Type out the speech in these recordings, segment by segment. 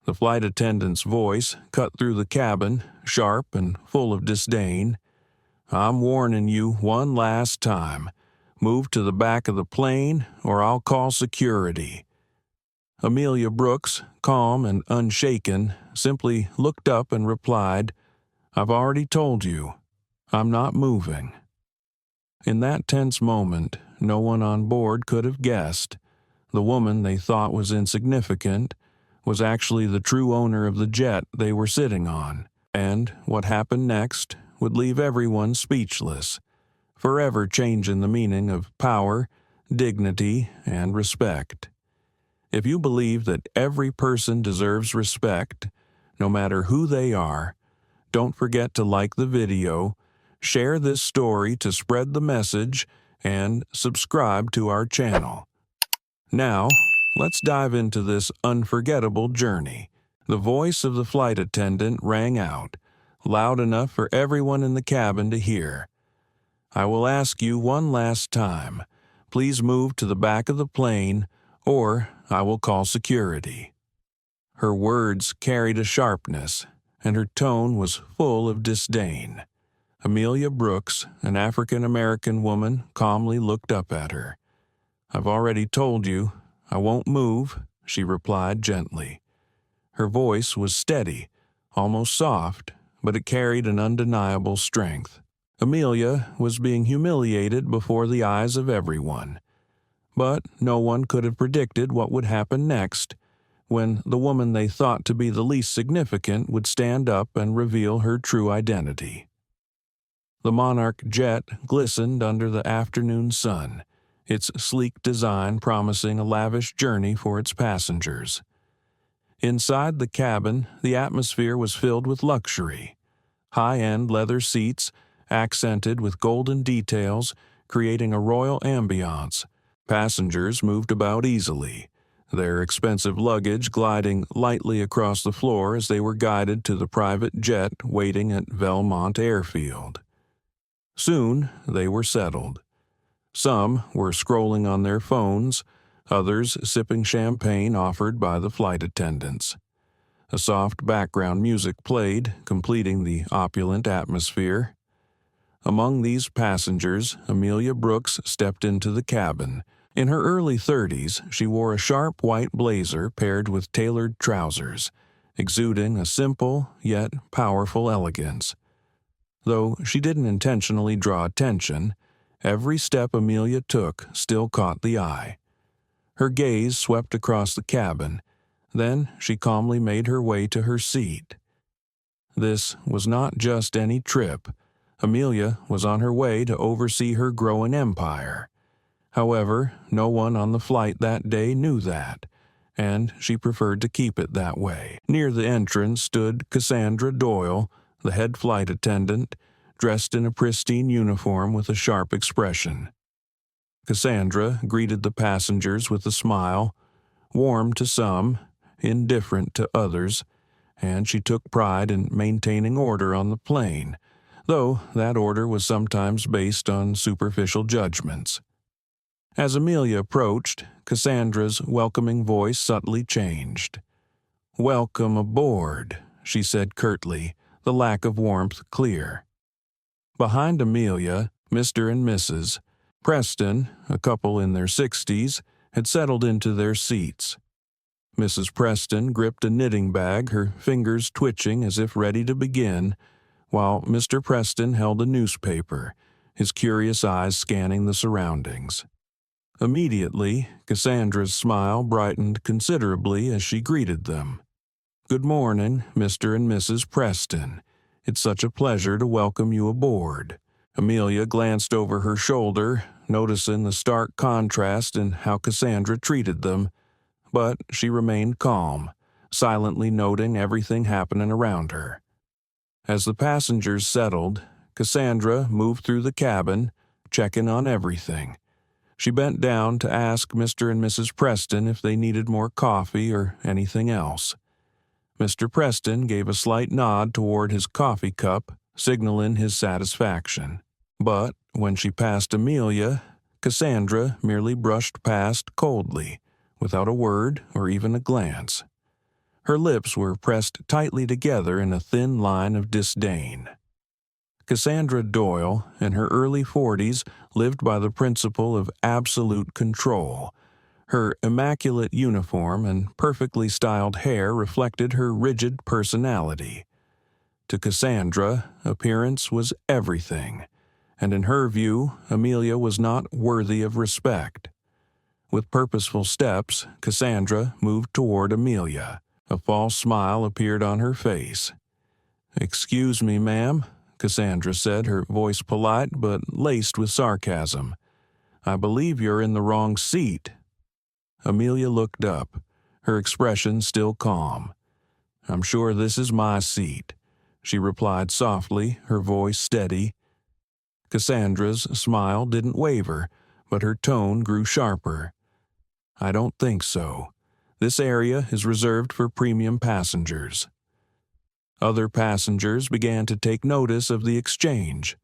The flight attendant's voice cut through the cabin, sharp and full of disdain. "I'm warning you one last time. Move to the back of the plane, or I'll call security." Amelia Brooks, calm and unshaken, simply looked up and replied, "I've already told you. I'm not moving." In that tense moment, no one on board could have guessed. The woman they thought was insignificant was actually the true owner of the jet they were sitting on, and what happened next would leave everyone speechless, forever changing the meaning of power, dignity, and respect. If you believe that every person deserves respect, no matter who they are, don't forget to like the video, share this story to spread the message, and subscribe to our channel. Now, let's dive into this unforgettable journey. The voice of the flight attendant rang out, loud enough for everyone in the cabin to hear. "I will ask you one last time. Please move to the back of the plane, or I will call security." Her words carried a sharpness, and her tone was full of disdain. Amelia Brooks, an African-American woman, calmly looked up at her. "I've already told you. I won't move," she replied gently. Her voice was steady, almost soft, but it carried an undeniable strength. Amelia was being humiliated before the eyes of everyone. But no one could have predicted what would happen next, when the woman they thought to be the least significant would stand up and reveal her true identity. The Monarch jet glistened under the afternoon sun, its sleek design promising a lavish journey for its passengers. Inside the cabin, the atmosphere was filled with luxury. High-end leather seats, accented with golden details, creating a royal ambiance. Passengers moved about easily, their expensive luggage gliding lightly across the floor as they were guided to the private jet waiting at Belmont Airfield. Soon they were settled. Some were scrolling on their phones, others sipping champagne offered by the flight attendants. A soft background music played, completing the opulent atmosphere. Among these passengers, Amelia Brooks stepped into the cabin. In her early 30s, she wore a sharp white blazer paired with tailored trousers, exuding a simple yet powerful elegance. Though she didn't intentionally draw attention, every step Amelia took still caught the eye. Her gaze swept across the cabin, then she calmly made her way to her seat. This was not just any trip. Amelia was on her way to oversee her growing empire. However, no one on the flight that day knew that, and she preferred to keep it that way. Near the entrance stood Cassandra Doyle, the head flight attendant, dressed in a pristine uniform with a sharp expression. Cassandra greeted the passengers with a smile, warm to some, indifferent to others, and she took pride in maintaining order on the plane, though that order was sometimes based on superficial judgments. As Amelia approached, Cassandra's welcoming voice subtly changed. "Welcome aboard," she said curtly, the lack of warmth clear. Behind Amelia, Mr. and Mrs. Preston, a couple in their 60s, had settled into their seats. Mrs. Preston gripped a knitting bag, her fingers twitching as if ready to begin, while Mr. Preston held a newspaper, his curious eyes scanning the surroundings. Immediately, Cassandra's smile brightened considerably as she greeted them. "Good morning, Mr. and Mrs. Preston. It's such a pleasure to welcome you aboard." Amelia glanced over her shoulder, noticing the stark contrast in how Cassandra treated them, but she remained calm, silently noting everything happening around her. As the passengers settled, Cassandra moved through the cabin, checking on everything. She bent down to ask Mr. and Mrs. Preston if they needed more coffee or anything else. Mr. Preston gave a slight nod toward his coffee cup, signaling his satisfaction. But when she passed Amelia, Cassandra merely brushed past coldly, without a word or even a glance. Her lips were pressed tightly together in a thin line of disdain. Cassandra Doyle, in her early 40s, lived by the principle of absolute control. Her immaculate uniform and perfectly styled hair reflected her rigid personality. To Cassandra, appearance was everything, and in her view, Amelia was not worthy of respect. With purposeful steps, Cassandra moved toward Amelia. A false smile appeared on her face. "Excuse me, ma'am," Cassandra said, her voice polite but laced with sarcasm. "I believe you're in the wrong seat." Amelia looked up, her expression still calm. "I'm sure this is my seat," she replied softly, her voice steady. Cassandra's smile didn't waver, but her tone grew sharper. "I don't think so. This area is reserved for premium passengers." Other passengers began to take notice of the exchange.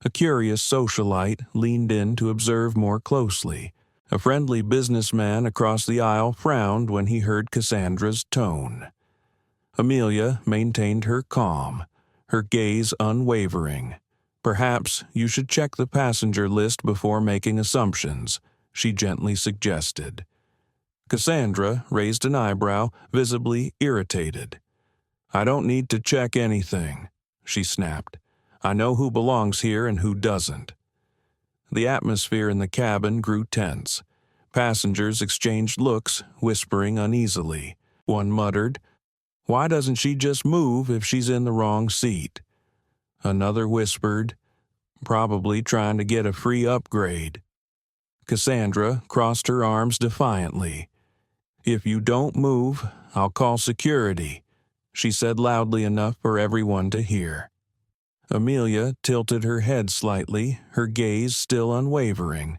A curious socialite leaned in to observe more closely. A friendly businessman across the aisle frowned when he heard Cassandra's tone. Amelia maintained her calm, her gaze unwavering. "Perhaps you should check the passenger list before making assumptions," she gently suggested. Cassandra raised an eyebrow, visibly irritated. "I don't need to check anything," she snapped. "I know who belongs here and who doesn't." The atmosphere in the cabin grew tense. Passengers exchanged looks, whispering uneasily. One muttered, "Why doesn't she just move if she's in the wrong seat?" Another whispered, "Probably trying to get a free upgrade." Cassandra crossed her arms defiantly. "If you don't move, I'll call security," she said loudly enough for everyone to hear. Amelia tilted her head slightly, her gaze still unwavering.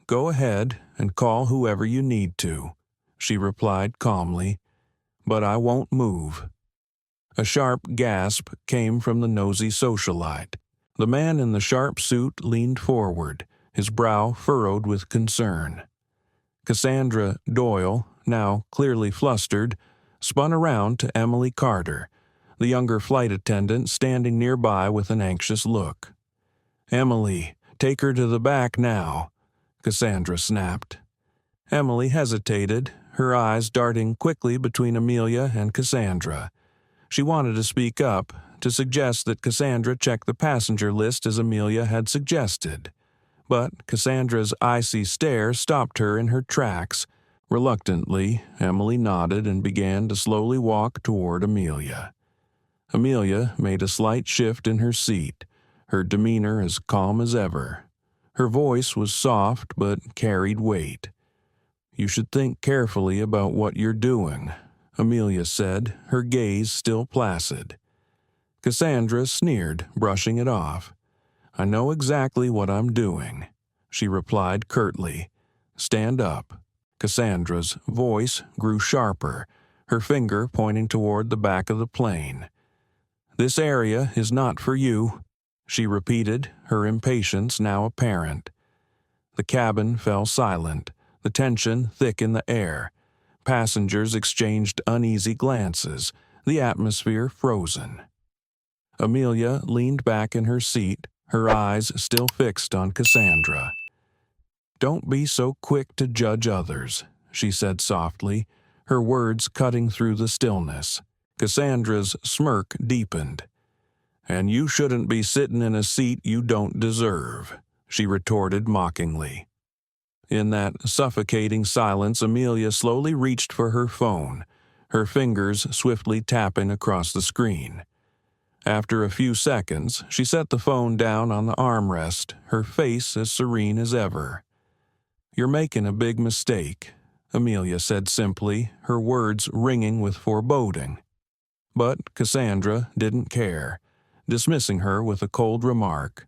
"Go ahead and call whoever you need to," she replied calmly, "but I won't move." A sharp gasp came from the nosy socialite. The man in the sharp suit leaned forward, his brow furrowed with concern. Cassandra Doyle, now clearly flustered, spun around to Emily Carter, the younger flight attendant standing nearby with an anxious look. "Emily, take her to the back now," Cassandra snapped. Emily hesitated, her eyes darting quickly between Amelia and Cassandra. She wanted to speak up, to suggest that Cassandra check the passenger list as Amelia had suggested. But Cassandra's icy stare stopped her in her tracks. Reluctantly, Emily nodded and began to slowly walk toward Amelia. Amelia made a slight shift in her seat, her demeanor as calm as ever. Her voice was soft but carried weight. "You should think carefully about what you're doing," Amelia said, her gaze still placid. Cassandra sneered, brushing it off. "I know exactly what I'm doing," she replied curtly. "Stand up." Cassandra's voice grew sharper, her finger pointing toward the back of the plane. "This area is not for you," she repeated, her impatience now apparent. The cabin fell silent, the tension thick in the air. Passengers exchanged uneasy glances, the atmosphere frozen. Amelia leaned back in her seat, her eyes still fixed on Cassandra. "Don't be so quick to judge others," she said softly, her words cutting through the stillness. Cassandra's smirk deepened. "And you shouldn't be sitting in a seat you don't deserve," she retorted mockingly. In that suffocating silence, Amelia slowly reached for her phone, her fingers swiftly tapping across the screen. After a few seconds, she set the phone down on the armrest, her face as serene as ever. "You're making a big mistake," Amelia said simply, her words ringing with foreboding. But Cassandra didn't care, dismissing her with a cold remark.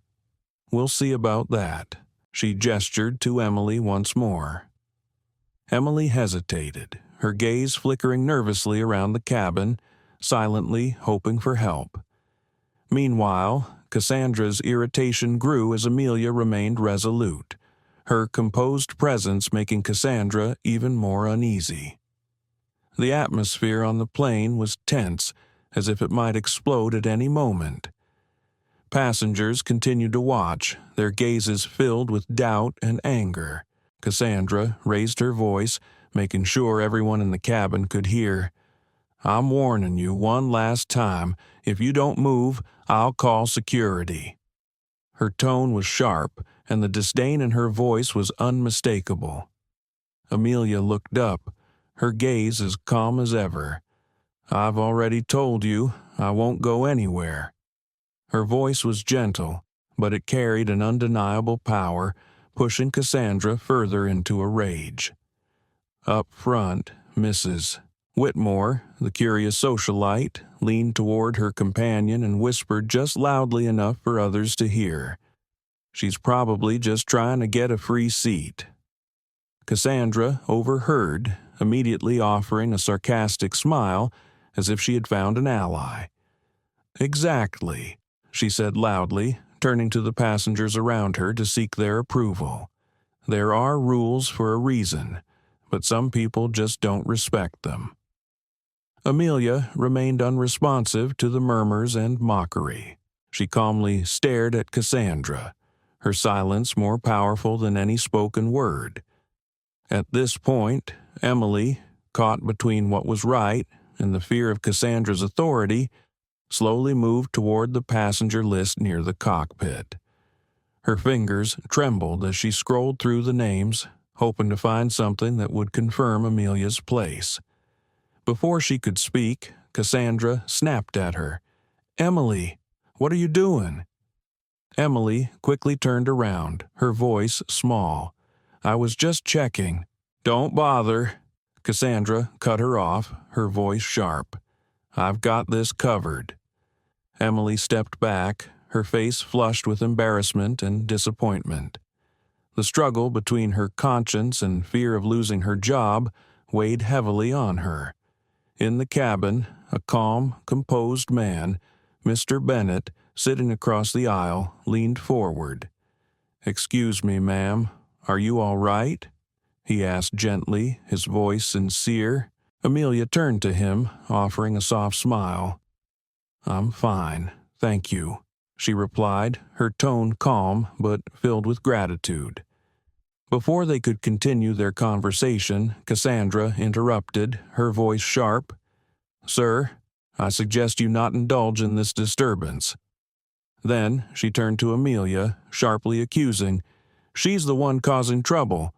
"We'll see about that." She gestured to Emily once more. Emily hesitated, her gaze flickering nervously around the cabin, silently hoping for help. Meanwhile, Cassandra's irritation grew as Amelia remained resolute, her composed presence making Cassandra even more uneasy. The atmosphere on the plane was tense, as if it might explode at any moment. Passengers continued to watch, their gazes filled with doubt and anger. Cassandra raised her voice, making sure everyone in the cabin could hear. "I'm warning you one last time. If you don't move, I'll call security." Her tone was sharp, and the disdain in her voice was unmistakable. Amelia looked up, her gaze as calm as ever. "I've already told you, I won't go anywhere." Her voice was gentle, but it carried an undeniable power, pushing Cassandra further into a rage. Up front, Mrs. Whitmore, the curious socialite, leaned toward her companion and whispered just loudly enough for others to hear. "She's probably just trying to get a free seat." Cassandra overheard, immediately offering a sarcastic smile as if she had found an ally. "Exactly," she said loudly, turning to the passengers around her to seek their approval. "There are rules for a reason, but some people just don't respect them." Amelia remained unresponsive to the murmurs and mockery. She calmly stared at Cassandra, her silence more powerful than any spoken word. At this point, Emily, caught between what was right and the fear of Cassandra's authority, slowly moved toward the passenger list near the cockpit. Her fingers trembled as she scrolled through the names, hoping to find something that would confirm Amelia's place. Before she could speak, Cassandra snapped at her. "Emily, what are you doing?" Emily quickly turned around, her voice small. "I was just checking." "Don't bother." Cassandra cut her off, her voice sharp. "I've got this covered." Emily stepped back, her face flushed with embarrassment and disappointment. The struggle between her conscience and fear of losing her job weighed heavily on her. In the cabin, a calm, composed man, Mr. Bennett, sitting across the aisle, leaned forward. "Excuse me, ma'am, are you all right?" he asked gently, his voice sincere. Amelia turned to him, offering a soft smile. "I'm fine, thank you," she replied, her tone calm but filled with gratitude. Before they could continue their conversation, Cassandra interrupted, her voice sharp. "Sir, I suggest you not indulge in this disturbance." Then she turned to Amelia, sharply accusing, "She's the one causing trouble."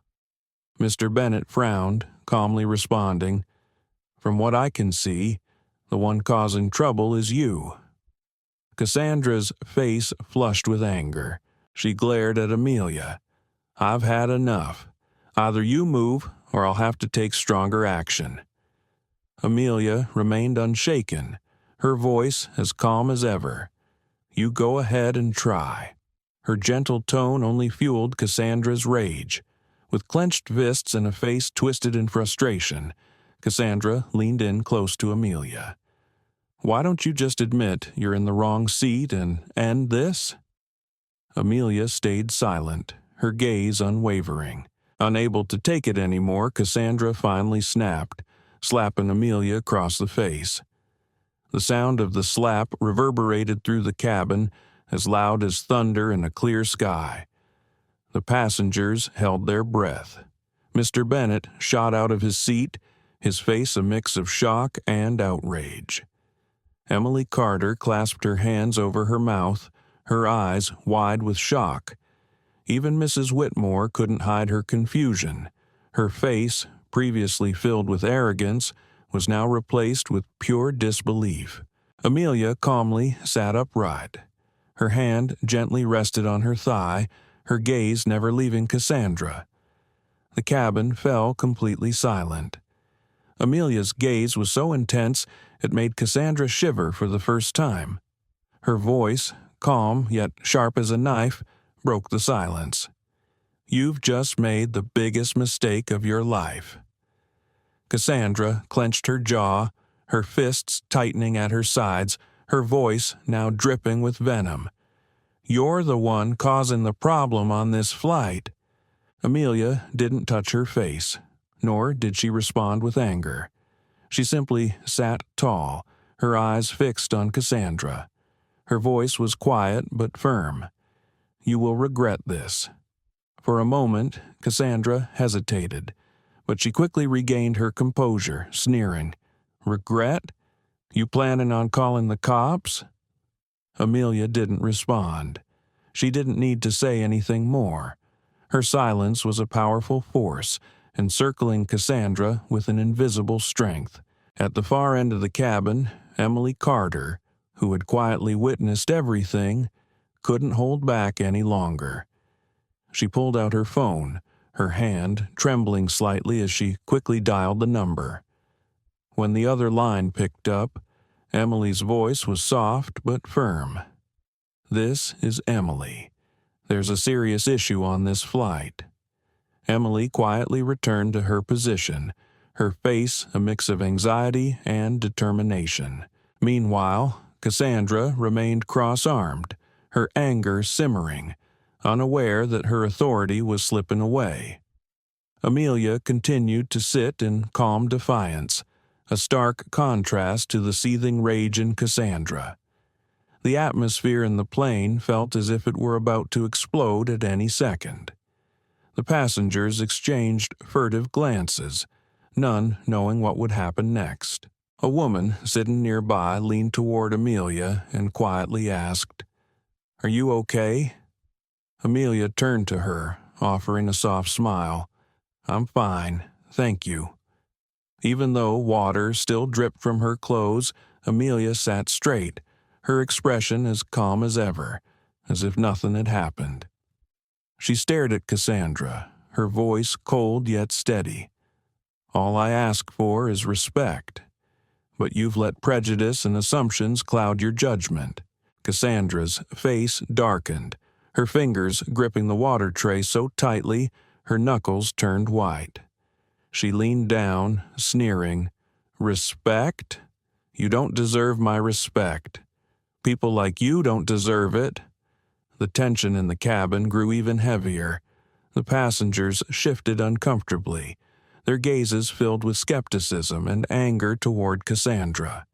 Mr. Bennett frowned, calmly responding, "From what I can see, the one causing trouble is you." Cassandra's face flushed with anger. She glared at Amelia. "I've had enough. Either you move, or I'll have to take stronger action." Amelia remained unshaken, her voice as calm as ever. "You go ahead and try." Her gentle tone only fueled Cassandra's rage. With clenched fists and a face twisted in frustration, Cassandra leaned in close to Amelia. "Why don't you just admit you're in the wrong seat and end this?" Amelia stayed silent, her gaze unwavering. Unable to take it anymore, Cassandra finally snapped, slapping Amelia across the face. The sound of the slap reverberated through the cabin, as loud as thunder in a clear sky. The passengers held their breath. Mr. Bennett shot out of his seat, his face a mix of shock and outrage. Emily Carter clasped her hands over her mouth, her eyes wide with shock. Even Mrs. Whitmore couldn't hide her confusion. Her face, previously filled with arrogance, was now replaced with pure disbelief. Amelia calmly sat upright. Her hand gently rested on her thigh, her gaze never leaving Cassandra. The cabin fell completely silent. Amelia's gaze was so intense it made Cassandra shiver for the first time. Her voice, calm yet sharp as a knife, broke the silence. "You've just made the biggest mistake of your life." Cassandra clenched her jaw, her fists tightening at her sides, her voice now dripping with venom. "You're the one causing the problem on this flight." Amelia didn't touch her face, nor did she respond with anger. She simply sat tall, her eyes fixed on Cassandra. Her voice was quiet but firm. "You will regret this." For a moment, Cassandra hesitated, but she quickly regained her composure, sneering. "Regret? You planning on calling the cops?" Amelia didn't respond. She didn't need to say anything more. Her silence was a powerful force, encircling Cassandra with an invisible strength. At the far end of the cabin, Emily Carter, who had quietly witnessed everything, couldn't hold back any longer. She pulled out her phone, her hand trembling slightly as she quickly dialed the number. When the other line picked up, Emily's voice was soft but firm. "This is Emily. There's a serious issue on this flight." Emily quietly returned to her position, her face a mix of anxiety and determination. Meanwhile, Cassandra remained cross-armed, her anger simmering, unaware that her authority was slipping away. Amelia continued to sit in calm defiance, a stark contrast to the seething rage in Cassandra. The atmosphere in the plane felt as if it were about to explode at any second. The passengers exchanged furtive glances, none knowing what would happen next. A woman sitting nearby leaned toward Amelia and quietly asked, "Are you okay?" Amelia turned to her, offering a soft smile. "I'm fine, thank you." Even though water still dripped from her clothes, Amelia sat straight, her expression as calm as ever, as if nothing had happened. She stared at Cassandra, her voice cold yet steady. "All I ask for is respect. But you've let prejudice and assumptions cloud your judgment." Cassandra's face darkened, her fingers gripping the water tray so tightly her knuckles turned white. She leaned down, sneering. "Respect? You don't deserve my respect. People like you don't deserve it." The tension in the cabin grew even heavier. The passengers shifted uncomfortably, their gazes filled with skepticism and anger toward Cassandra.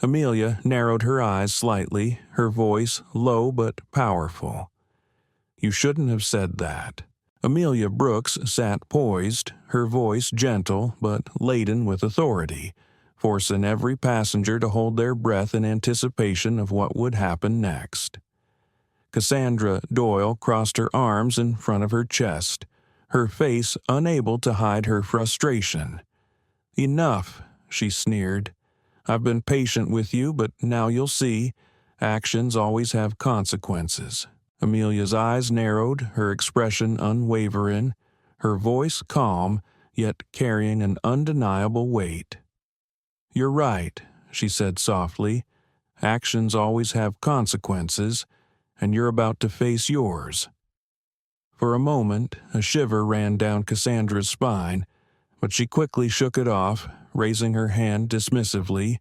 Amelia narrowed her eyes slightly, her voice low but powerful. "You shouldn't have said that." Amelia Brooks sat poised, her voice gentle but laden with authority, forcing every passenger to hold their breath in anticipation of what would happen next. Cassandra Doyle crossed her arms in front of her chest, her face unable to hide her frustration. "Enough," she sneered. "I've been patient with you, but now you'll see. Actions always have consequences." Amelia's eyes narrowed, her expression unwavering, her voice calm, yet carrying an undeniable weight. "You're right," she said softly. "Actions always have consequences, and you're about to face yours." For a moment, a shiver ran down Cassandra's spine, but she quickly shook it off, raising her hand dismissively.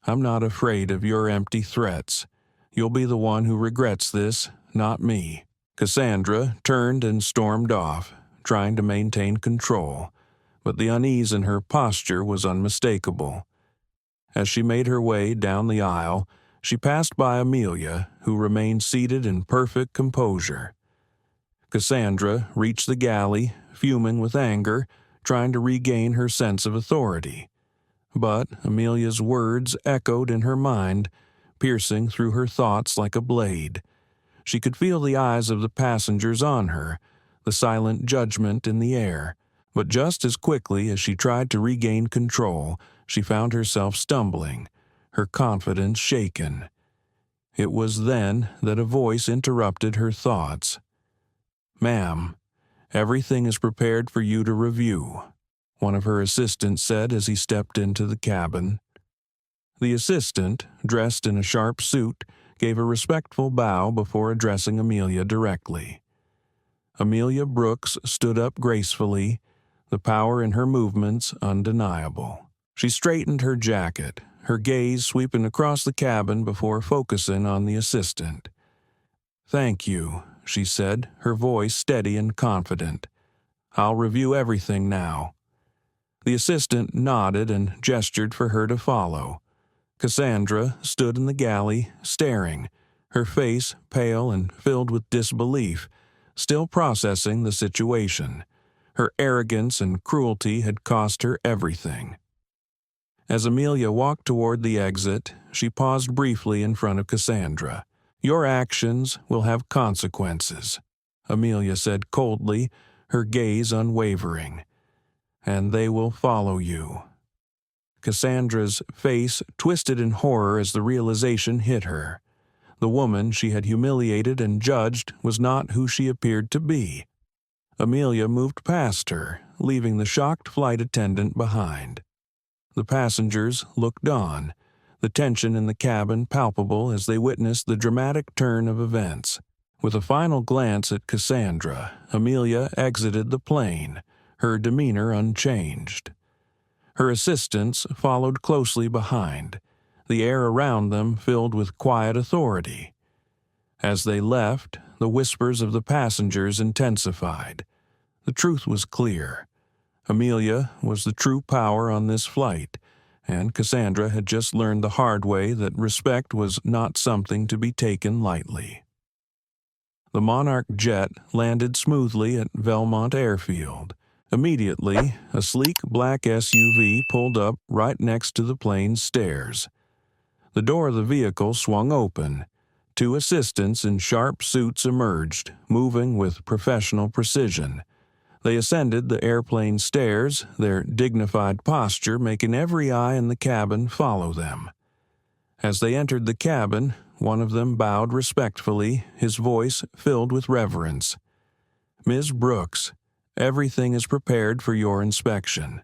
"I'm not afraid of your empty threats. You'll be the one who regrets this, not me." Cassandra turned and stormed off, trying to maintain control, but the unease in her posture was unmistakable. As she made her way down the aisle, she passed by Amelia, who remained seated in perfect composure. Cassandra reached the galley, fuming with anger, trying to regain her sense of authority. But Amelia's words echoed in her mind, piercing through her thoughts like a blade. She could feel the eyes of the passengers on her, the silent judgment in the air. But just as quickly as she tried to regain control, she found herself stumbling, her confidence shaken. It was then that a voice interrupted her thoughts. "Ma'am, everything is prepared for you to review," one of her assistants said as he stepped into the cabin. The assistant, dressed in a sharp suit, gave a respectful bow before addressing Amelia directly. Amelia Brooks stood up gracefully, the power in her movements undeniable. She straightened her jacket, her gaze sweeping across the cabin before focusing on the assistant. "Thank you," she said, her voice steady and confident. "I'll review everything now." The assistant nodded and gestured for her to follow. Cassandra stood in the galley, staring, her face pale and filled with disbelief, still processing the situation. Her arrogance and cruelty had cost her everything. As Amelia walked toward the exit, she paused briefly in front of Cassandra. "Your actions will have consequences," Amelia said coldly, her gaze unwavering. "And they will follow you." Cassandra's face twisted in horror as the realization hit her. The woman she had humiliated and judged was not who she appeared to be. Amelia moved past her, leaving the shocked flight attendant behind. The passengers looked on, the tension in the cabin palpable as they witnessed the dramatic turn of events. With a final glance at Cassandra, Amelia exited the plane, her demeanor unchanged. Her assistants followed closely behind, the air around them filled with quiet authority. As they left, the whispers of the passengers intensified. The truth was clear. Amelia was the true power on this flight, and Cassandra had just learned the hard way that respect was not something to be taken lightly. The Monarch jet landed smoothly at Belmont Airfield. Immediately, a sleek black SUV pulled up right next to the plane's stairs. The door of the vehicle swung open. Two assistants in sharp suits emerged, moving with professional precision. They ascended the airplane stairs, their dignified posture making every eye in the cabin follow them. As they entered the cabin, one of them bowed respectfully, his voice filled with reverence. "Ms. Brooks, everything is prepared for your inspection."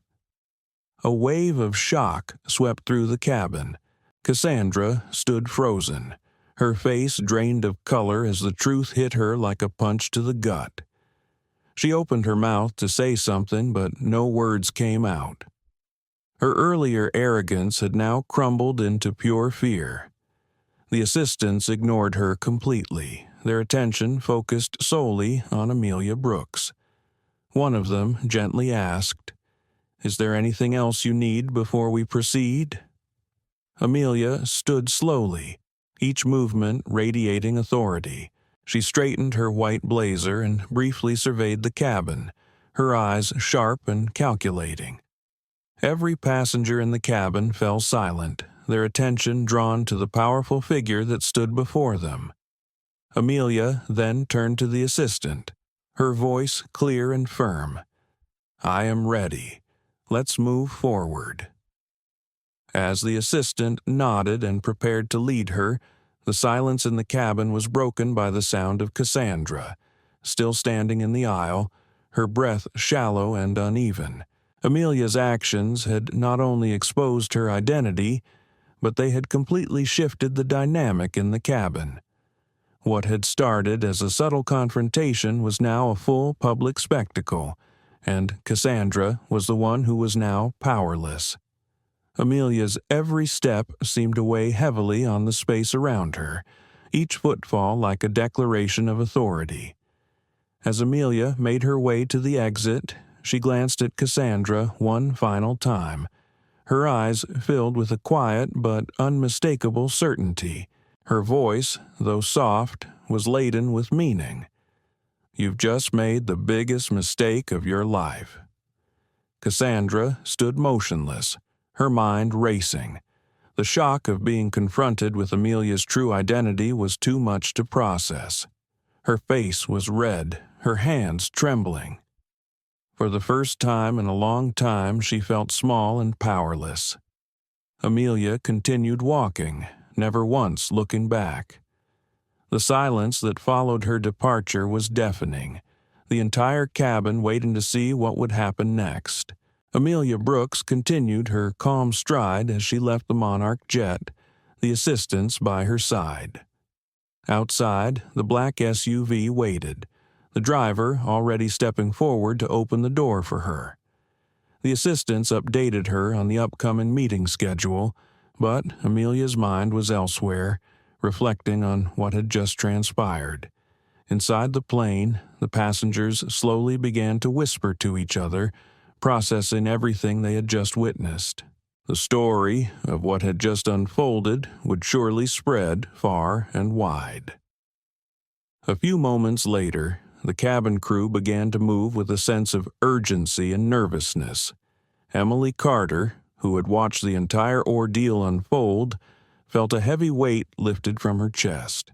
A wave of shock swept through the cabin. Cassandra stood frozen, her face drained of color as the truth hit her like a punch to the gut. She opened her mouth to say something, but no words came out. Her earlier arrogance had now crumbled into pure fear. The assistants ignored her completely, their attention focused solely on Amelia Brooks. One of them gently asked, "Is there anything else you need before we proceed?" Amelia stood slowly, each movement radiating authority. She straightened her white blazer and briefly surveyed the cabin, her eyes sharp and calculating. Every passenger in the cabin fell silent, their attention drawn to the powerful figure that stood before them. Amelia then turned to the assistant, her voice clear and firm. "I am ready. Let's move forward." As the assistant nodded and prepared to lead her, the silence in the cabin was broken by the sound of Cassandra, still standing in the aisle, her breath shallow and uneven. Amelia's actions had not only exposed her identity, but they had completely shifted the dynamic in the cabin. What had started as a subtle confrontation was now a full public spectacle, and Cassandra was the one who was now powerless. Amelia's every step seemed to weigh heavily on the space around her, each footfall like a declaration of authority. As Amelia made her way to the exit, she glanced at Cassandra one final time, her eyes filled with a quiet but unmistakable certainty. Her voice, though soft, was laden with meaning. "You've just made the biggest mistake of your life." Cassandra stood motionless, her mind racing. The shock of being confronted with Amelia's true identity was too much to process. Her face was red, her hands trembling. For the first time in a long time, she felt small and powerless. Amelia continued walking, never once looking back. The silence that followed her departure was deafening, the entire cabin waiting to see what would happen next. Amelia Brooks continued her calm stride as she left the Monarch jet, the assistants by her side. Outside, the black SUV waited, the driver already stepping forward to open the door for her. The assistants updated her on the upcoming meeting schedule, but Amelia's mind was elsewhere, reflecting on what had just transpired. Inside the plane, the passengers slowly began to whisper to each other, processing everything they had just witnessed. The story of what had just unfolded would surely spread far and wide. A few moments later, the cabin crew began to move with a sense of urgency and nervousness. Emily Carter, who had watched the entire ordeal unfold, felt a heavy weight lifted from her chest.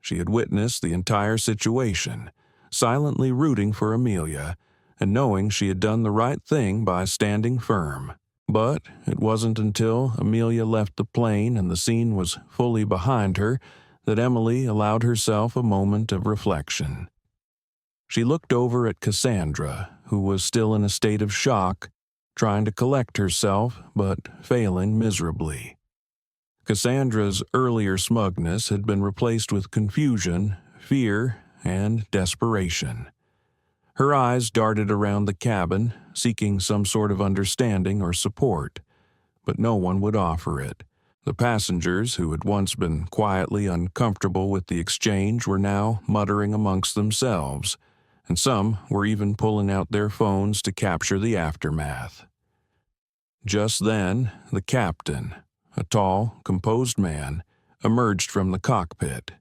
She had witnessed the entire situation, silently rooting for Amelia, and knowing she had done the right thing by standing firm. But it wasn't until Amelia left the plane and the scene was fully behind her that Emily allowed herself a moment of reflection. She looked over at Cassandra, who was still in a state of shock, trying to collect herself but failing miserably. Cassandra's earlier smugness had been replaced with confusion, fear, and desperation. Her eyes darted around the cabin, seeking some sort of understanding or support, but no one would offer it. The passengers, who had once been quietly uncomfortable with the exchange, were now muttering amongst themselves, and some were even pulling out their phones to capture the aftermath. Just then, the captain, a tall, composed man, emerged from the cockpit.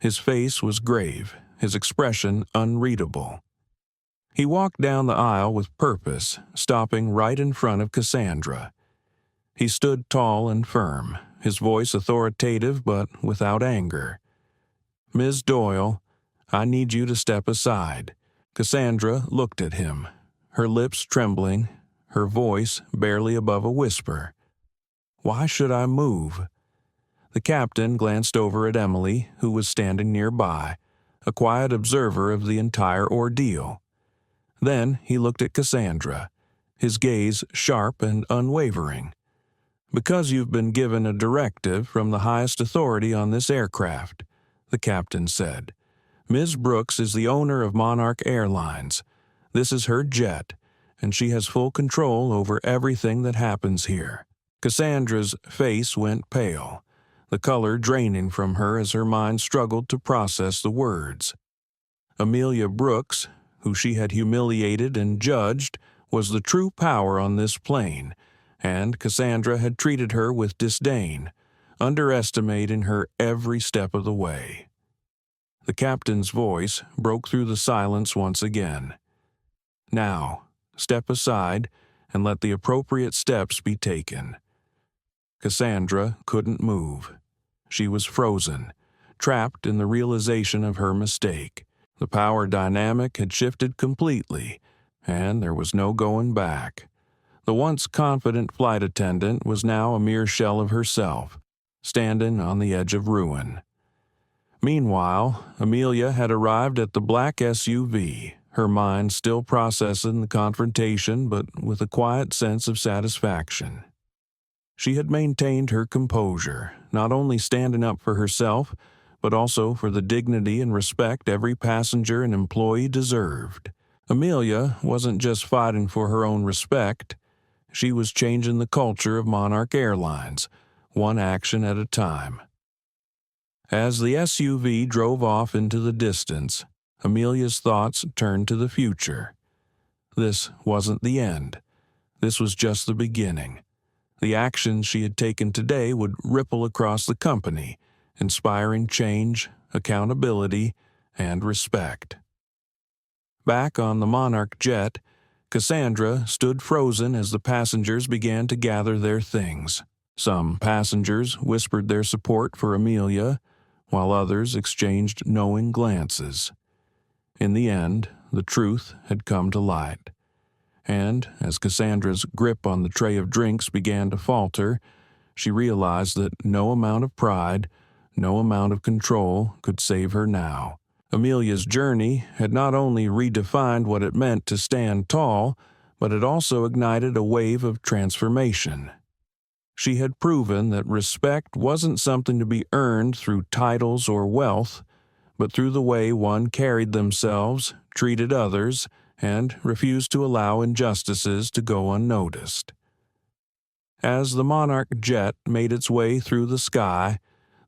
His face was grave, his expression unreadable. He walked down the aisle with purpose, stopping right in front of Cassandra. He stood tall and firm, his voice authoritative but without anger. "Ms. Doyle, I need you to step aside." Cassandra looked at him, her lips trembling, her voice barely above a whisper. "Why should I move?" The captain glanced over at Emily, who was standing nearby, a quiet observer of the entire ordeal. Then he looked at Cassandra, his gaze sharp and unwavering. "Because you've been given a directive from the highest authority on this aircraft," the captain said. "Ms. Brooks is the owner of Monarch Airlines. This is her jet, and she has full control over everything that happens here." Cassandra's face went pale, the color draining from her as her mind struggled to process the words. Amelia Brooks, who she had humiliated and judged, was the true power on this plane, and Cassandra had treated her with disdain, underestimating her every step of the way. The captain's voice broke through the silence once again. "Now, step aside and let the appropriate steps be taken." Cassandra couldn't move. She was frozen, trapped in the realization of her mistake. The power dynamic had shifted completely, and there was no going back. The once confident flight attendant was now a mere shell of herself, standing on the edge of ruin. Meanwhile, Amelia had arrived at the black SUV, her mind still processing the confrontation but with a quiet sense of satisfaction. She had maintained her composure, not only standing up for herself, but also for the dignity and respect every passenger and employee deserved. Amelia wasn't just fighting for her own respect. She was changing the culture of Monarch Airlines, one action at a time. As the SUV drove off into the distance, Amelia's thoughts turned to the future. This wasn't the end. This was just the beginning. The actions she had taken today would ripple across the company, inspiring change, accountability, and respect. Back on the Monarch jet, Cassandra stood frozen as the passengers began to gather their things. Some passengers whispered their support for Amelia, while others exchanged knowing glances. In the end, the truth had come to light. And as Cassandra's grip on the tray of drinks began to falter, she realized that no amount of pride, no amount of control could save her now. Amelia's journey had not only redefined what it meant to stand tall, but it also ignited a wave of transformation. She had proven that respect wasn't something to be earned through titles or wealth, but through the way one carried themselves, treated others, and refused to allow injustices to go unnoticed. As the Monarch jet made its way through the sky,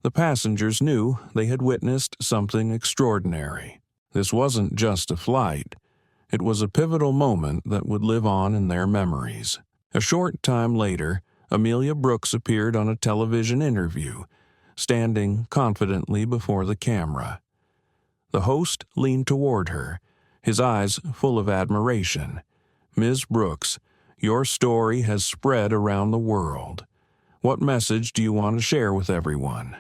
the passengers knew they had witnessed something extraordinary. This wasn't just a flight. It was a pivotal moment that would live on in their memories. A short time later, Amelia Brooks appeared on a television interview, standing confidently before the camera. The host leaned toward her, his eyes full of admiration. "Ms. Brooks, your story has spread around the world. What message do you want to share with everyone?"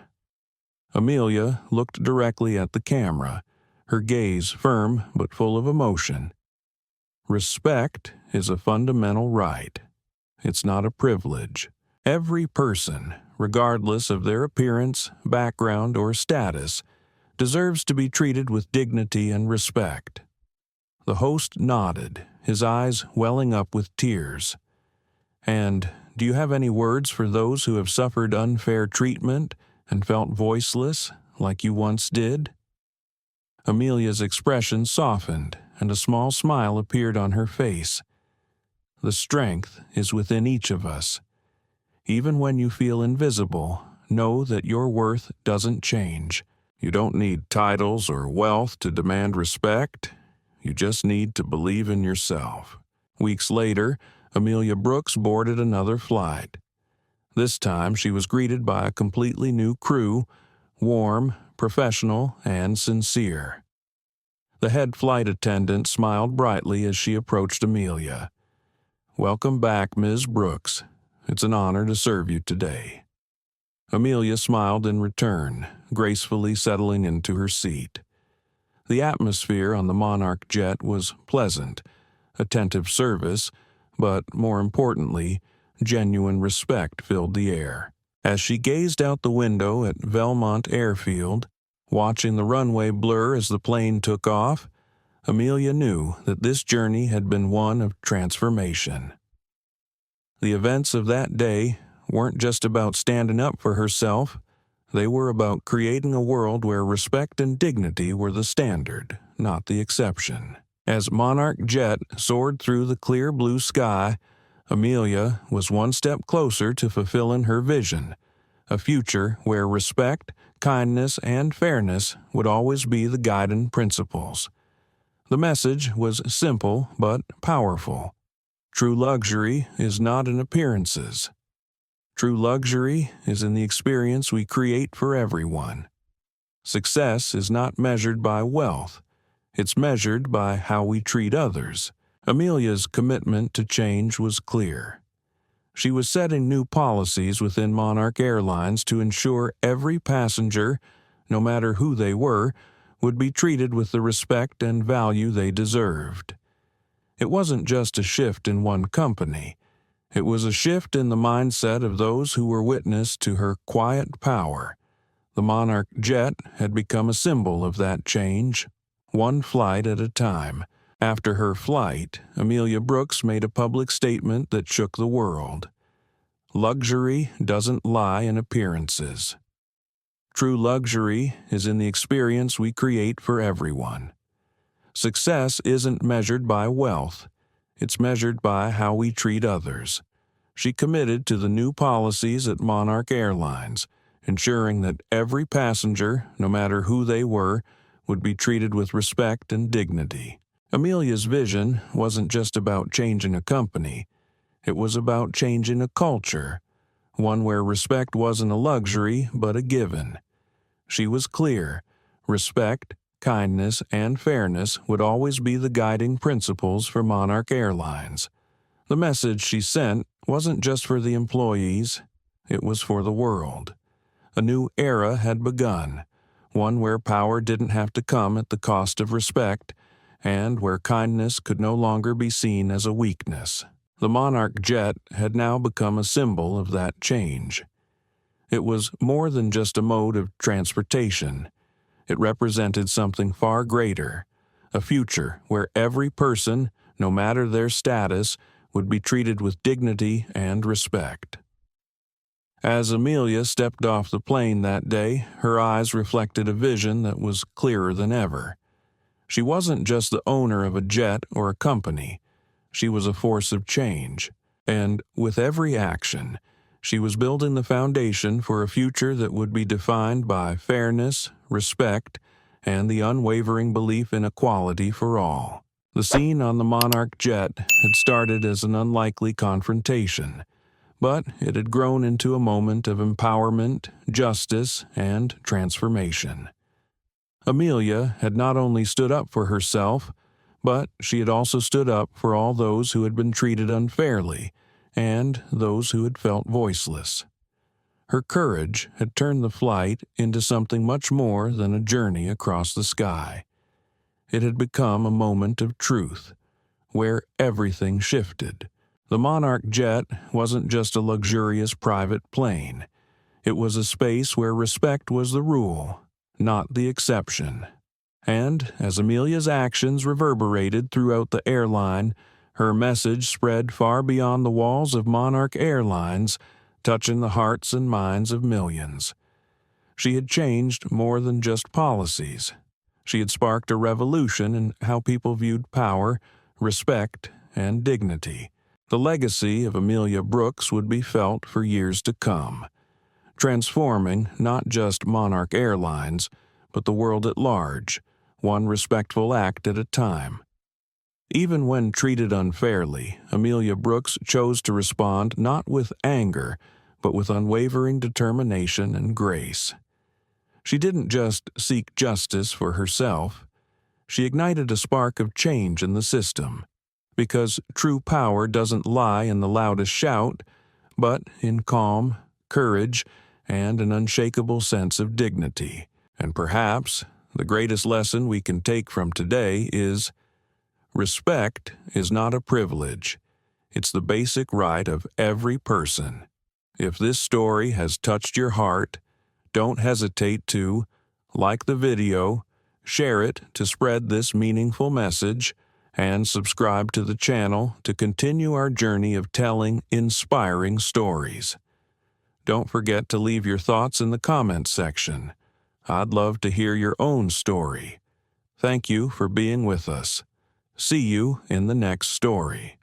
Amelia looked directly at the camera, her gaze firm but full of emotion. "Respect is a fundamental right. It's not a privilege. Every person, regardless of their appearance, background, or status, deserves to be treated with dignity and respect." The host nodded, his eyes welling up with tears. "And do you have any words for those who have suffered unfair treatment and felt voiceless, like you once did?" Amelia's expression softened, and a small smile appeared on her face. "The strength is within each of us. Even when you feel invisible, know that your worth doesn't change. You don't need titles or wealth to demand respect. You just need to believe in yourself." Weeks later, Amelia Brooks boarded another flight. This time she was greeted by a completely new crew, warm, professional, and sincere. The head flight attendant smiled brightly as she approached Amelia. "Welcome back, Ms. Brooks. It's an honor to serve you today." Amelia smiled in return, gracefully settling into her seat. The atmosphere on the Monarch jet was pleasant, attentive service, but more importantly, genuine respect filled the air. As she gazed out the window at Belmont Airfield, watching the runway blur as the plane took off, Amelia knew that this journey had been one of transformation. The events of that day weren't just about standing up for herself. They were about creating a world where respect and dignity were the standard, not the exception. As Monarch Jet soared through the clear blue sky, Amelia was one step closer to fulfilling her vision, a future where respect, kindness, and fairness would always be the guiding principles. The message was simple but powerful. True luxury is not in appearances. True luxury is in the experience we create for everyone. Success is not measured by wealth. It's measured by how we treat others. Amelia's commitment to change was clear. She was setting new policies within Monarch Airlines to ensure every passenger, no matter who they were, would be treated with the respect and value they deserved. It wasn't just a shift in one company. It was a shift in the mindset of those who were witness to her quiet power. The Monarch jet had become a symbol of that change, one flight at a time. After her flight, Amelia Brooks made a public statement that shook the world. Luxury doesn't lie in appearances. True luxury is in the experience we create for everyone. Success isn't measured by wealth. It's measured by how we treat others. She committed to the new policies at Monarch Airlines, ensuring that every passenger, no matter who they were, would be treated with respect and dignity. Amelia's vision wasn't just about changing a company. It was about changing a culture, one where respect wasn't a luxury but a given. She was clear. Respect, kindness, and fairness would always be the guiding principles for Monarch Airlines. The message she sent wasn't just for the employees, it was for the world. A new era had begun, one where power didn't have to come at the cost of respect, and where kindness could no longer be seen as a weakness. The Monarch jet had now become a symbol of that change. It was more than just a mode of transportation. It represented something far greater, a future where every person, no matter their status, would be treated with dignity and respect. As Amelia stepped off the plane that day, her eyes reflected a vision that was clearer than ever. She wasn't just the owner of a jet or a company. She was a force of change, and with every action, she was building the foundation for a future that would be defined by fairness, respect, and the unwavering belief in equality for all. The scene on the Monarch jet had started as an unlikely confrontation, but it had grown into a moment of empowerment, justice, and transformation. Amelia had not only stood up for herself, but she had also stood up for all those who had been treated unfairly and those who had felt voiceless. Her courage had turned the flight into something much more than a journey across the sky. It had become a moment of truth, where everything shifted. The Monarch jet wasn't just a luxurious private plane. It was a space where respect was the rule, not the exception. And as Amelia's actions reverberated throughout the airline, her message spread far beyond the walls of Monarch Airlines, touching the hearts and minds of millions. She had changed more than just policies. She had sparked a revolution in how people viewed power, respect, and dignity. The legacy of Amelia Brooks would be felt for years to come, transforming not just Monarch Airlines, but the world at large, one respectful act at a time. Even when treated unfairly, Amelia Brooks chose to respond not with anger, but with unwavering determination and grace. She didn't just seek justice for herself. She ignited a spark of change in the system, because true power doesn't lie in the loudest shout, but in calm, courage, and an unshakable sense of dignity. And perhaps the greatest lesson we can take from today is, respect is not a privilege. It's the basic right of every person. If this story has touched your heart, don't hesitate to like the video, share it to spread this meaningful message, and subscribe to the channel to continue our journey of telling inspiring stories. Don't forget to leave your thoughts in the comments section. I'd love to hear your own story. Thank you for being with us. See you in the next story.